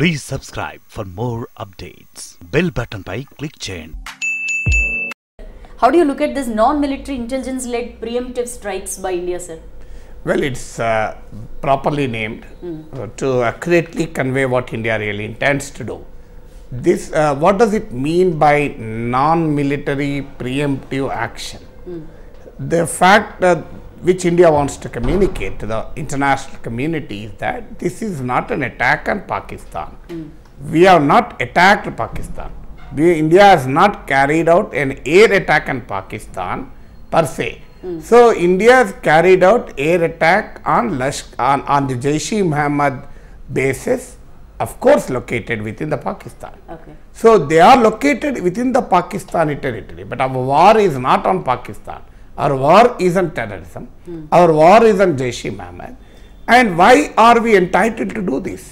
Please subscribe for more updates. Bell button pై click చేయండి. How do you look at this non-military intelligence-led preemptive strikes by India, sir? Well, it's properly named to accurately convey what India really intends to do. This, what does it mean by non-military preemptive action? The fact which India wants to communicate to the international community is that this is not an attack on Pakistan. We have not attacked Pakistan. India has not carried out an air attack on Pakistan per se. So India has carried out air attack on the Jaish Mohammed bases, of course located within the Pakistan. Okay. So they are located within the Pakistani territory, but our war is not on Pakistan. Our war is on terrorism. Our war is on Jaish Mohammed. And why are we entitled to do this?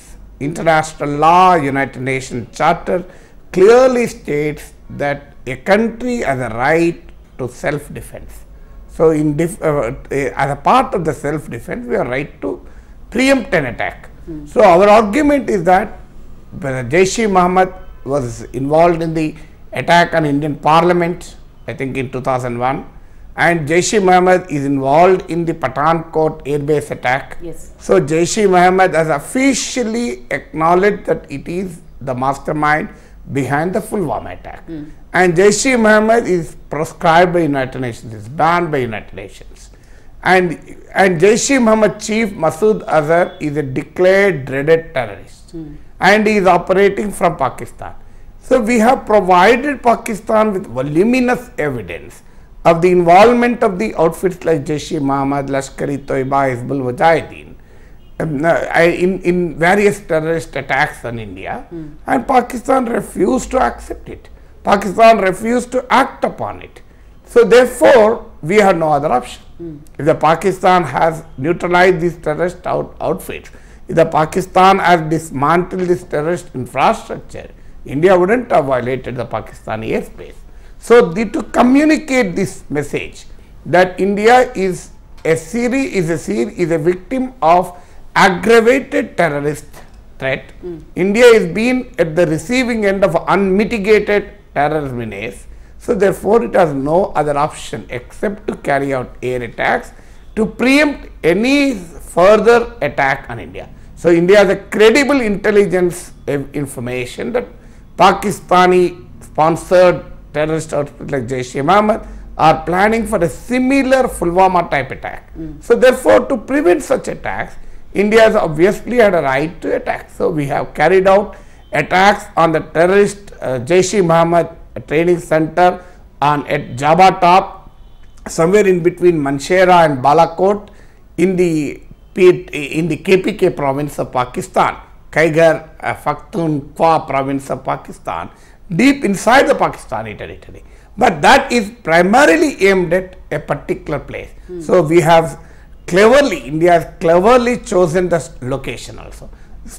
International law, United Nations Charter clearly states that a country has a right to self-defense. So, as a part of the self-defense, we have right to preempt an attack. So, our argument is that Jaish Mohammed was involved in the attack on Indian Parliament, I think in 2001, and Jaish Mohammed is involved in the Pathankot airbase attack. Yes. So, Jaish Mohammed has officially acknowledged that it is the mastermind behind the Pulwama attack. And Jaish Mohammed is proscribed by United Nations, is banned by United Nations. And Jaish Mohammed chief Masood Azhar is a declared dreaded terrorist and he is operating from Pakistan. So, we have provided Pakistan with voluminous evidence of the involvement of the outfits like Jaish Mohammed, Lashkar-e-Toiba, Hizbul Mujahideen in various terrorist attacks on India, and Pakistan refused to accept it. Pakistan refused to act upon it. So, therefore, we have no other option. If the Pakistan has neutralized these terrorist outfits, if the Pakistan has dismantled this terrorist infrastructure, India wouldn't have violated the Pakistani airspace. So, to communicate this message that India is a victim of aggravated terrorist threat. India is being at the receiving end of unmitigated terrorist menace. So, therefore, it has no other option except to carry out air attacks to preempt any further attack on India. So, India has a credible intelligence information that Pakistani sponsored terrorist outfits like Jaish Mohammed are planning for a similar Pulwama type attack. So, therefore, to prevent such attacks, India has obviously had a right to attack. So, we have carried out attacks on the terrorist Jaish Mohammed training center at Jabba Top, somewhere in between Manshera and Balakot in the KPK province of Pakistan, Khyber Pakhtunkhwa province of Pakistan, deep inside the Pakistani territory. But that is primarily aimed at a particular place. So, we have India has cleverly chosen the location also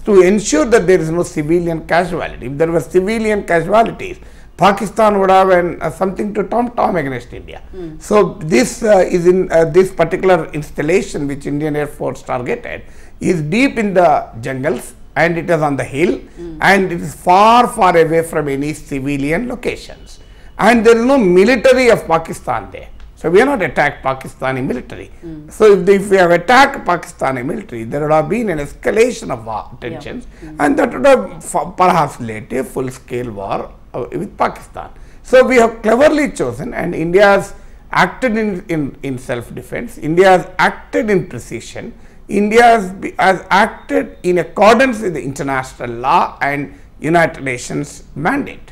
to ensure that there is no civilian casualty. If there were civilian casualties, Pakistan would have something to tom against India. So, this is in this particular installation which Indian Air Force targeted is deep in the jungles and it is on the hill and it is far away from any civilian locations. And there is no military of Pakistan there. So, we have not attacked Pakistani military. So, if we have attacked Pakistani military, there would have been an escalation of tensions and that would have perhaps led to a full-scale war with Pakistan. So, we have cleverly chosen and India has acted in self-defense, India has acted in precision, India has acted in accordance with the international law and United Nations mandate.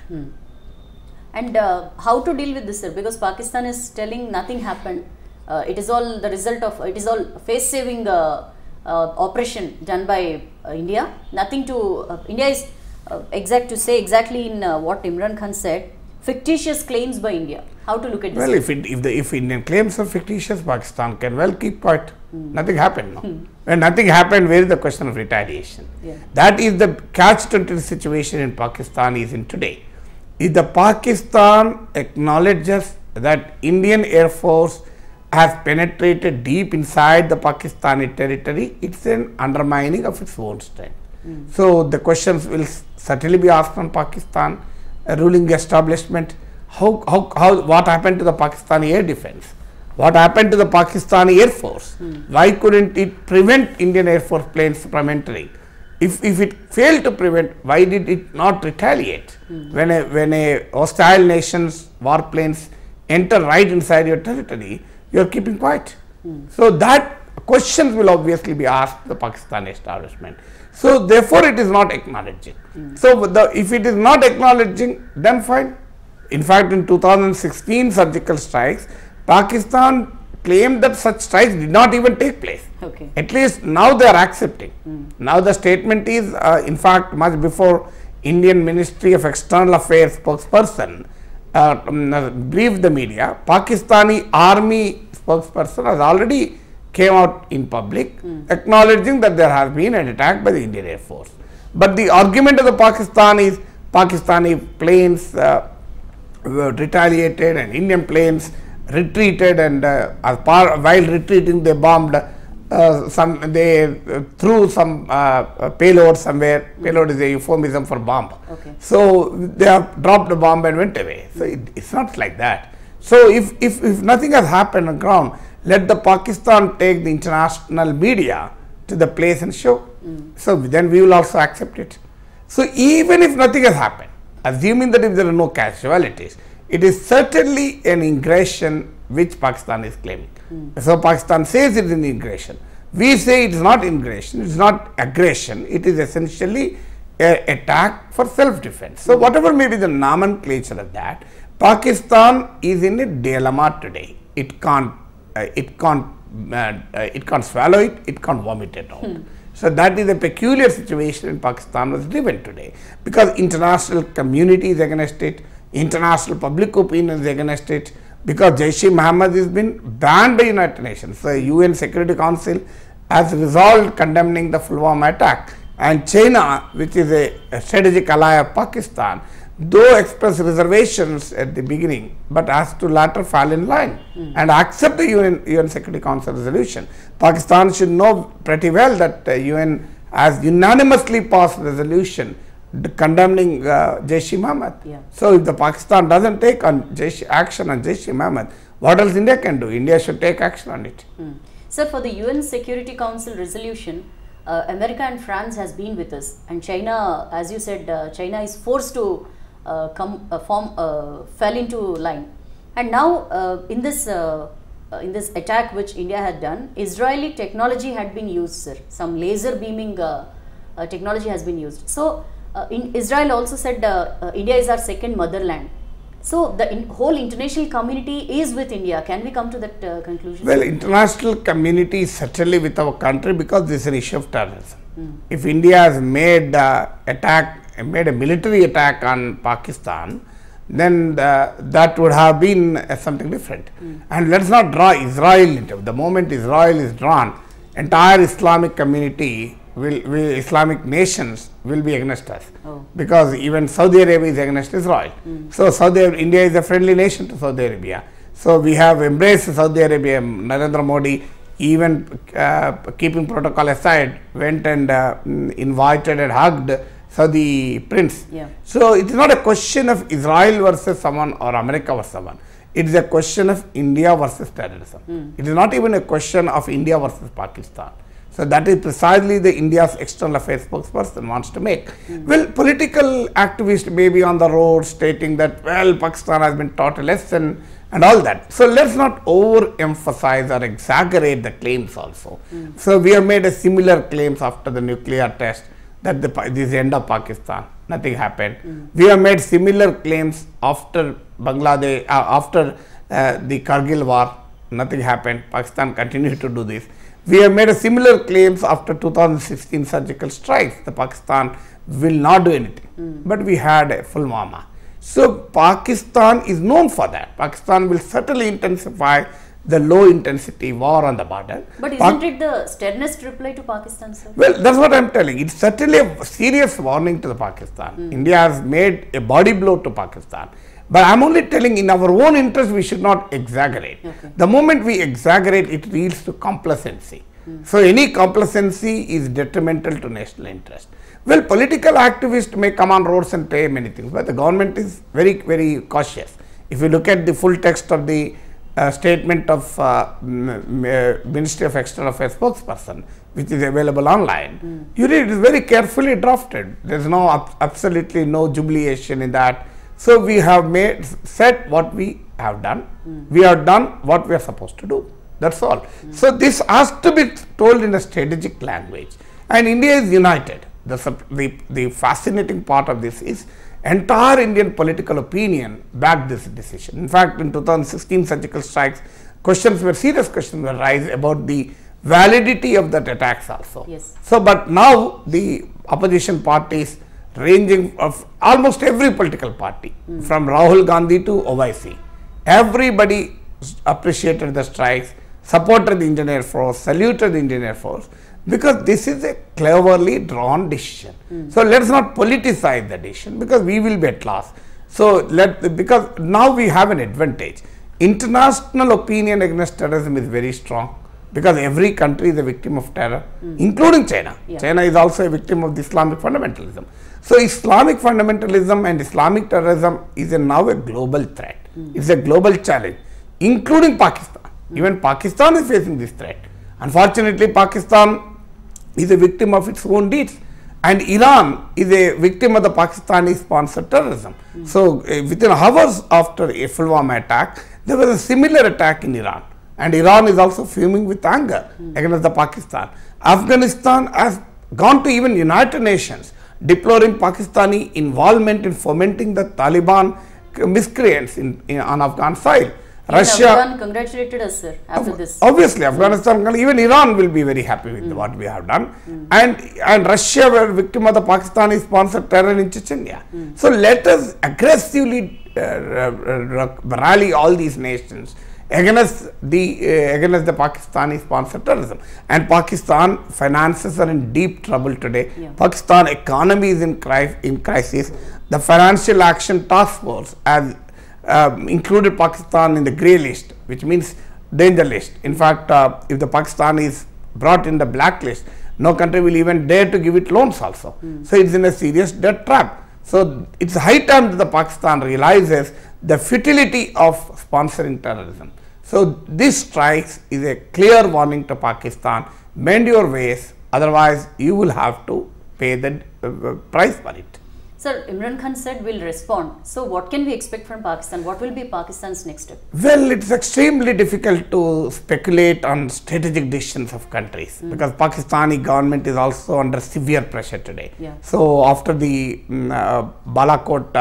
And how to deal with this, sir? Because Pakistan is telling nothing happened. It is all the result of, it is all face-saving operation done by India. Nothing to, India is exactly in what Imran Khan said, fictitious claims by India. How to look at this? Well, if Indian claims are fictitious, Pakistan can well keep quiet. Nothing happened. No? When nothing happened, where is the question of retaliation? That is the catch-22 situation in Pakistan is in today. If the Pakistan acknowledges that Indian Air Force has penetrated deep inside the Pakistani territory, it's an undermining of its own strength. So the questions will certainly be asked on Pakistan, ruling establishment. What happened to the Pakistani air defense? What happened to the Pakistani Air Force? Why couldn't it prevent Indian Air Force planes from entering? If it failed to prevent, why did it not retaliate? When a hostile nation's warplanes enter right inside your territory, you are keeping quiet. So that questions will obviously be asked the Pakistani establishment. So therefore it is not acknowledging. So if it is not acknowledging, then fine. In fact, in 2016 surgical strikes, Pakistan claimed that such strikes did not even take place. Okay. At least now they are accepting. Now the statement is, in fact, much before Indian Ministry of External Affairs spokesperson briefed the media, Pakistani army spokesperson has already came out in public acknowledging that there has been an attack by the Indian Air Force. But the argument of the Pakistan is Pakistani planes retaliated and Indian planes retreated, and while retreating they bombed they threw some payload somewhere. Payload is a euphemism for bomb. Okay. So they have dropped a bomb and went away. So it's not like that. So if nothing has happened on ground, let the Pakistan take the international media to the place and show. So then we will also accept it. So even if nothing has happened, assuming that if there are no casualties, it is certainly an ingression which Pakistan is claiming. So Pakistan says it is an ingression. We say it is not ingression, it is not aggression, it is essentially an attack for self-defense. So whatever may be the nomenclature of that, Pakistan is in a dilemma today. It can't swallow it, it can't vomit it out. So that is a peculiar situation in Pakistan was driven today, because international community is against it, international public opinion is against it, because Jaish Mohammed has been banned by United Nations. The UN Security Council has resolved condemning the Pulwama attack, and China, which is a strategic ally of Pakistan, though expressed reservations at the beginning, but has to latter fall in line and accept the UN Security Council resolution. Pakistan should know pretty well that UN has unanimously passed resolution condemning Jaish Mohammed. Yeah. So if the Pakistan doesn't take action on Jaish Mohammed, what else India can do? India should take action on it. Sir, for the UN Security Council resolution, America and France has been with us, and China, as you said, China is forced to fell into line. And now in this attack which India had done, Israeli technology had been used, sir. Some laser beaming technology has been used. So in Israel also said India is our second motherland. So the whole international community is with India. Can we come to that conclusion? Well, international community is certainly with our country, because this is an issue of terrorism. If India has made a military attack on Pakistan, then that would have been something different. And let's not draw Israel into it. The moment Israel is drawn, entire Islamic community Islamic nations will be against us, because even Saudi Arabia is against Israel. So India is a friendly nation to Saudi Arabia. So we have embraced Saudi Arabia. Narendra Modi, even keeping protocol aside, went and invited and hugged Saudi prince. Yeah. So it is not a question of Israel versus someone or America versus someone. It is a question of India versus terrorism. It is not even a question of India versus Pakistan. So that is precisely the India's external affairs spokesperson wants to make. Well, political activists may be on the road stating that, well, Pakistan has been taught a lesson and all that. So let's not overemphasize or exaggerate the claims also. So we have made a similar claims after the nuclear test that this is the end of Pakistan. Nothing happened. We have made similar claims after Bangladesh, after the Kargil war. Nothing happened. Pakistan continued to do this. We have made a similar claims after 2016 surgical strikes. The Pakistan will not do anything. But we had a Pulwama. So Pakistan is known for that. Pakistan will certainly intensify the low intensity war on the border. But isn't it the sternest reply to Pakistan, sir? Well, that's what I am telling. It's certainly a serious warning to the Pakistan. India has made a body blow to Pakistan. But I am only telling, in our own interest, we should not exaggerate. Okay. The moment we exaggerate, it leads to complacency. So any complacency is detrimental to national interest. Well, political activists may come on roads and say many things, but the government is very, very cautious. If you look at the full text of the statement of Ministry of External Affairs spokesperson, which is available online, you read it is very carefully drafted. There is no absolutely no jubilation in that. So we have said what we have done. We have done what we are supposed to do. That's all. So this has to be told in a strategic language, and India is united. The fascinating part of this is entire Indian political opinion backed this decision. In fact, in 2016 surgical strikes, serious questions were raised about the validity of that attacks also. Yes. So, but now the opposition parties ranging of almost every political party, from Rahul Gandhi to Owaisi, everybody appreciated the strikes, supported the Indian Air Force, saluted the Indian Air Force, because this is a cleverly drawn decision. So let us not politicize the decision, because we will be at loss. So because now we have an advantage. International opinion against terrorism is very strong, because every country is a victim of terror, including China. Yeah. China is also a victim of the Islamic fundamentalism. So Islamic fundamentalism and Islamic terrorism is now a global threat. It's a global challenge, including Pakistan. Even Pakistan is facing this threat. Unfortunately, Pakistan is a victim of its own deeds, and Iran is a victim of the Pakistani sponsored terrorism. So within hours after a Pulwama attack, there was a similar attack in Iran, and Iran is also fuming with anger against the Pakistan. Afghanistan has gone to even United Nations deploring Pakistani involvement in fomenting the Taliban miscreants on Afghan soil. Russia, Afghan congratulated us, sir, after this. Obviously, Afghanistan, even Iran will be very happy with what we have done. And Russia were victim of the Pakistani sponsored terror in Chechnya. So let us aggressively rally all these nations against the Pakistani sponsored terrorism. And Pakistan finances are in deep trouble today. Yeah. Pakistan economy is in crisis. The Financial Action Task Force has included Pakistan in the grey list, which means danger list. In fact, if the Pakistan is brought in the blacklist, no country will even dare to give it loans also. So it's in a serious debt trap. So it's high time that the Pakistan realizes the futility of sponsoring terrorism. So this strikes is a clear warning to Pakistan: mend your ways, otherwise you will have to pay the price for it. Sir, Imran Khan said we'll respond. So what can we expect from Pakistan? What will be Pakistan's next step? Well, it's extremely difficult to speculate on strategic decisions of countries, because Pakistani government is also under severe pressure today. Yeah. So after the Balakot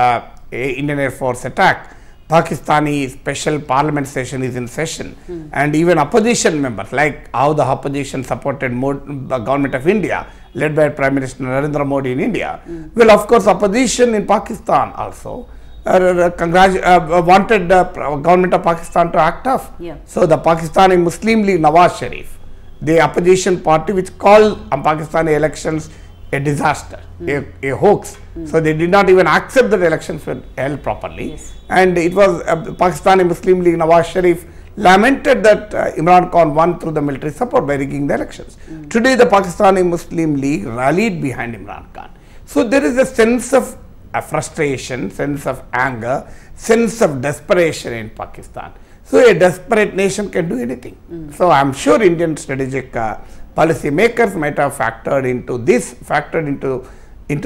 Indian Air Force attack, Pakistani special parliament session is in session, and even opposition members, like how the opposition supported the government of India, led by Prime Minister Narendra Modi in India. Well, of course, opposition in Pakistan also wanted the government of Pakistan to act tough. Yeah. So the Pakistani Muslim League, Nawaz Sharif, the opposition party which called Pakistani elections a disaster, a hoax. So they did not even accept that the elections were held properly. Yes. And it was Pakistani Muslim League, Nawaz Sharif, lamented that Imran Khan won through the military support by rigging the elections. Today the Pakistani Muslim League rallied behind Imran Khan. So there is a sense of frustration, sense of anger, sense of desperation in Pakistan. So a desperate nation can do anything. So I am sure Indian strategic policy makers might have factored into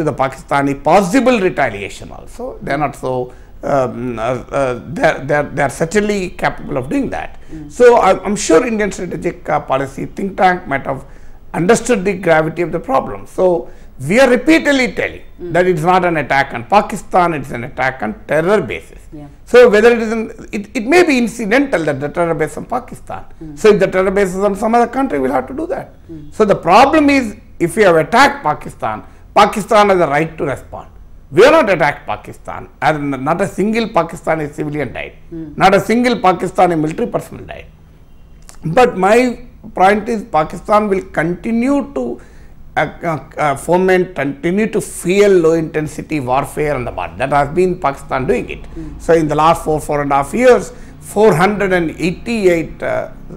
the Pakistani possible retaliation also. They are not so they are certainly capable of doing that. So I'm sure Indian strategic policy think tank might have understood the gravity of the problem. So we are repeatedly telling that it's not an attack on Pakistan, it's an attack on terror basis. Yeah. So whether it is it may be incidental that the terror base on Pakistan. So if the terror base is on some other country, we'll have to do that. So the problem is, if we have attacked Pakistan, Pakistan has the right to respond. We have not attacked Pakistan, and not a single Pakistani civilian died, not a single Pakistani military personnel died. But my point is, Pakistan will continue to foment, continue to fuel low intensity warfare on the border. That has been Pakistan doing it. So in the last 4.5 years, 488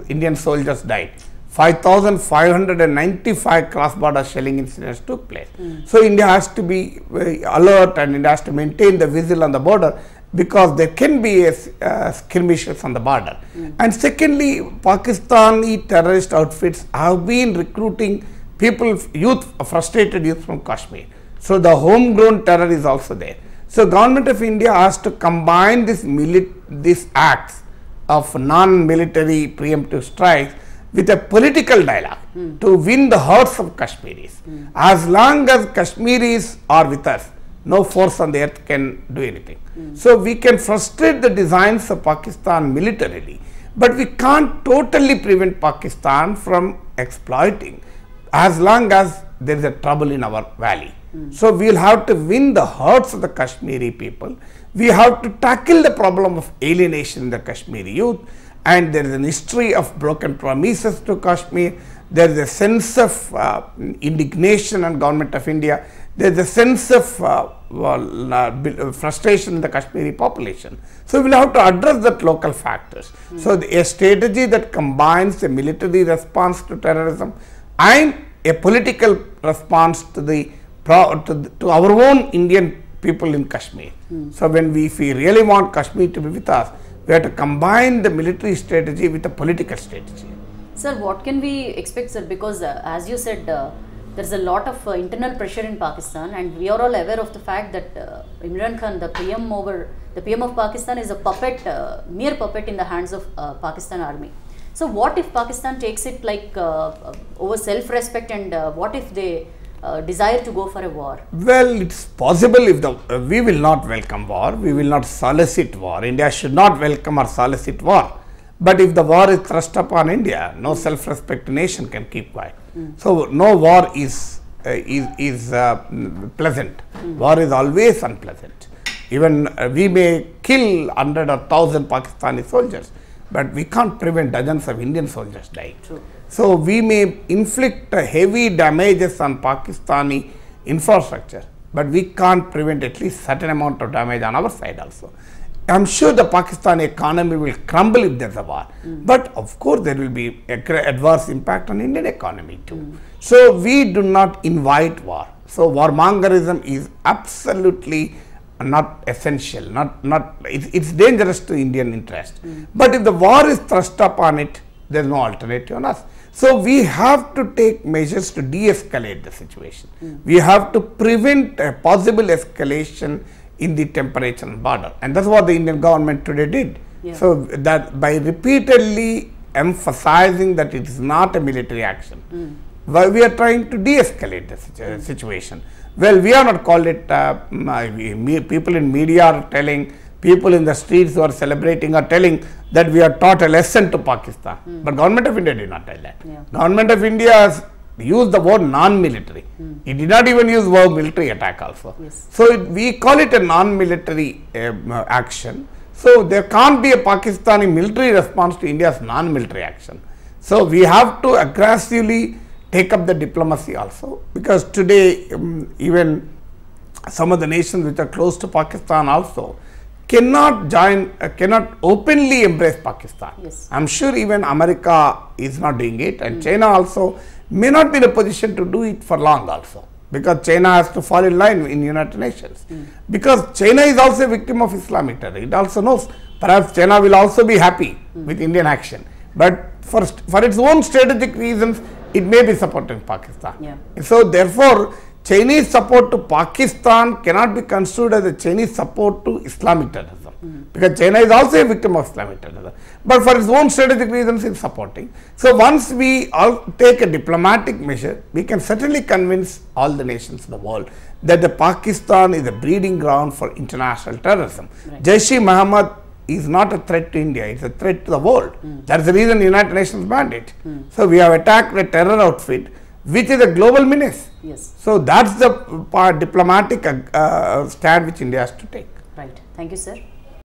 Indian soldiers died. 5,595 cross-border shelling incidents took place. So India has to be very alert, and India has to maintain the vigil on the border, because there can be skirmishes on the border. And secondly, Pakistani terrorist outfits have been recruiting people, frustrated youth from Kashmir. So the homegrown terror is also there. So government of India has to combine these acts of non-military preemptive strikes with a political dialogue to win the hearts of Kashmiris. As long as Kashmiris are with us, no force on the earth can do anything. So we can frustrate the designs of Pakistan militarily, but we can't totally prevent Pakistan from exploiting as long as there is a trouble in our valley. So we will have to win the hearts of the Kashmiri people. We have to tackle the problem of alienation in the Kashmiri youth, and there is an history of broken promises to Kashmir. There is a sense of indignation on government of India. There is a sense of frustration in the Kashmiri population. So we will have to address that local factors. So a strategy that combines a military response to terrorism and a political response to our own Indian people in Kashmir. So if we really want Kashmir to be with us, we have to combine the military strategy with the political strategy. Sir, what can we expect, sir? Because as you said, there is a lot of internal pressure in Pakistan, and we are all aware of the fact that Imran Khan, the PM of Pakistan, is a puppet, mere puppet in the hands of Pakistan army. So what if Pakistan takes it like over self-respect, and what if they desire to go for a war? Well, it's possible. If we will not welcome war, we will not solicit war. India should not welcome or solicit war. But if the war is thrust upon India, no self-respect nation can keep quiet. So no war is pleasant. War is always unpleasant. Even we may kill 100 or 1,000 Pakistani soldiers, but we can't prevent dozens of Indian soldiers dying. True. So we may inflict heavy damages on Pakistani infrastructure, but we can't prevent at least certain amount of damage on our side also. I'm sure the Pakistani economy will crumble if there's a war, but of course there will be adverse impact on Indian economy too. So we do not invite war. So warmongerism is absolutely not essential, it's dangerous to Indian interest. But if the war is thrust upon it, there's no alternative on us. So we have to take measures to de-escalate the situation. We have to prevent a possible escalation in the temperature and border, and that's what the Indian government today did. Yeah. So that by repeatedly emphasizing that it is not a military action, we are trying to de-escalate the situation. Well, we are not called it, people in media are telling, people in the streets who are celebrating are telling that we are taught a lesson to Pakistan, but government of India did not tell that. Yeah. Government of India has used the word non-military. It did not even use the word military attack also. Yes. So we call it a non-military action. So there can't be a Pakistani military response to India's non-military action. So we have to aggressively take up the diplomacy also, because today even some of the nations which are close to Pakistan also cannot openly embrace Pakistan. Yes. I'm sure even America is not doing it, and China also may not be in a position to do it for long also, because China has to fall in line in United Nations. Because China is also a victim of Islamic terror. It also knows perhaps China will also be happy with Indian action, but for its own strategic reasons it may be supporting Pakistan. Yeah. So therefore Chinese support to Pakistan cannot be construed as a Chinese support to Islamic terrorism, because China is also a victim of Islamic terrorism, but for its own strategic reasons it is supporting. So once we all take a diplomatic measure, we can certainly convince all the nations of the world that the Pakistan is a breeding ground for international terrorism. Right. Jaish Mohammed is not a threat to India, it's a threat to the world. That's the reason the United Nations banned it. So we have attacked a terror outfit which is a global menace. Yes. So that's the diplomatic stand which India has to take. Right. Thank you, sir.